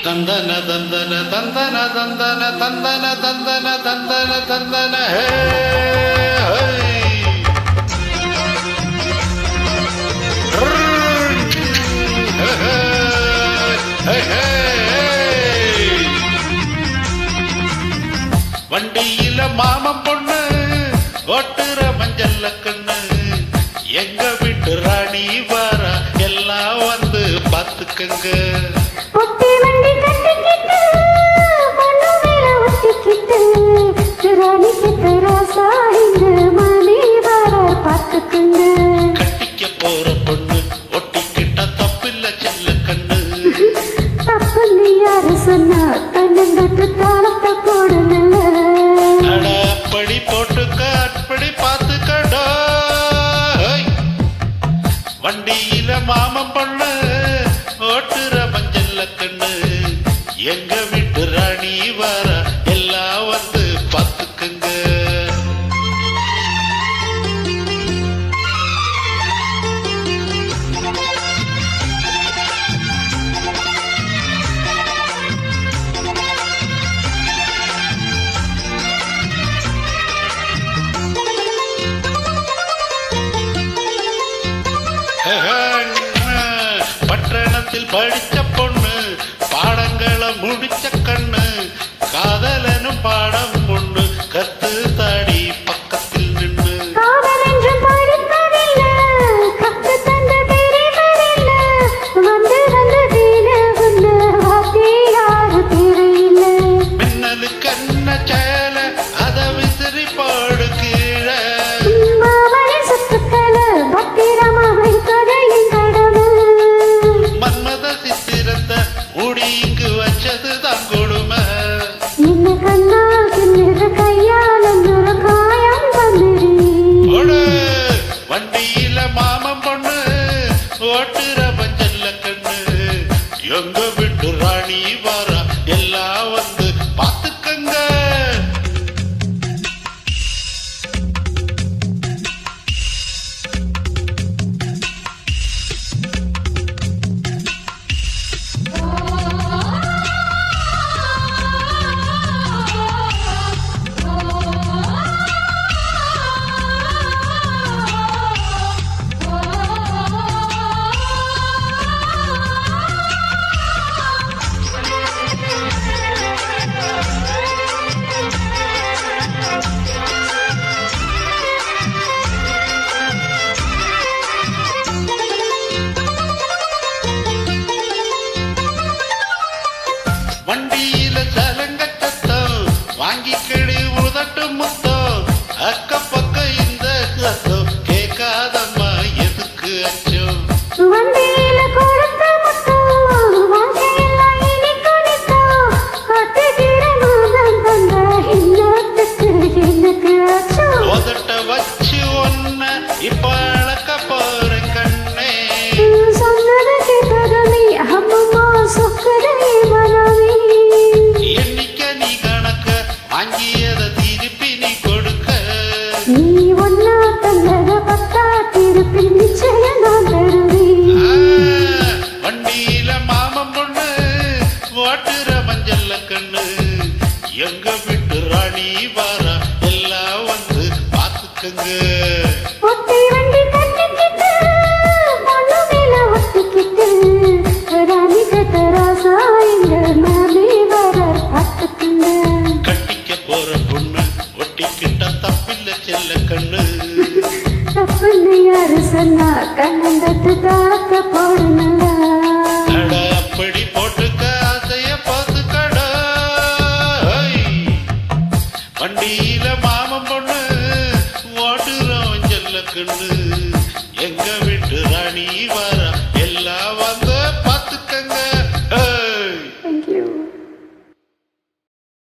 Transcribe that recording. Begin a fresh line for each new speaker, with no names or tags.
தந்தன தந்தன தந்தன தந்தன தந்தன தந்தன தந்தன தந்தன வண்டியில மாமன் பொண்ணு ஓட்டுற மஞ்சள் கண்ணு எங்க வீட்டு ராணி வார எல்லாம் வந்து பாத்துக்கங்க. கட்டிக்க போற பொண்ணு ஒட்டிக்கிட்ட தப்பில்ல செல்ல கண்ணு.
தப்பு யாரு சொன்னா கண்ணு தாளத்தை போடுங்க.
அப்படி போட்டுக்க அப்படி பார்த்துக்கடா. வண்டியில மாமன் பொண்ணு ஓட்டுற மஞ்சள் கண்ணு எங்க வீட்டு ராணி வர எல்லாம் வந்து பார்த்துக்குங்க. பட்டணத்தில் படிச்ச பொண்ணு பாடங்களை முடிச்ச கண்ணு காதலனும் பாடம் பொண்ணு கத்து தாடி பக்கத்தில் நின்று மின்னலு கண்ண சேல அத விசிறி பாடு கீழே மன்மத சித்திரத்தை முடிக்கு வச்சது தான் கொடுமை. வண்டியில மாமன் பொண்ணு ஓட்டுற மஞ்சள் கண்ணு எங்க விட்டு ராணி வர எல்லாம் வந்து பார்த்துக்கங்க. வண்டியில சலங்க சத்தம் வாங்கிக்கிடு உதட்டு முத்தம் அக்க பக்க இந்த சத்தம் கேட்காதம்மா எதுக்கு அச்சம்.
வண்டியில கொடுத்த
உதட்ட வச்சு ஒன்ன இப்ப அழக்க போற கண்ணே. எண்ணிக்க நீ கணக்க வாங்கியத திருப்பி நீ கொடுக்க.
நீ ஒன்னா தந்தத பத்தா திருப்பி நிச்சயம் நான் தருவேன்.
வண்டியில மாமன் பொண்ணு ஓட்டுற மஞ்சள் கண்ணு எங்க வீட்டு ராணி வார எல்லாம் வந்து பார்த்துக்கங்க.
ஒட்டி வண்டி கட்டிக்கிட்டு மண்ணு மேல ஒட்டிக்கிட்டு ராணி கத்தராசா எங்க மேலே வர பார்த்துக்குங்க.
கட்டிக்க போற பொண்ணு ஒட்டிக்கிட்ட தப்பில்ல செல்ல கண்ணு.
தப்புன்னு யாரு சொன்னா கண்ணந்தட்டு தாளத்தை போடுங்க.
அப்படி போட்டுக்க ஆசைய பார்த்துக்கடா. வண்டியில மாமன் பொண்ணு ஓட்டுறோம் செல்ல கண்ணு எங்க வீட்டு ராணி வர எல்லாம் வந்து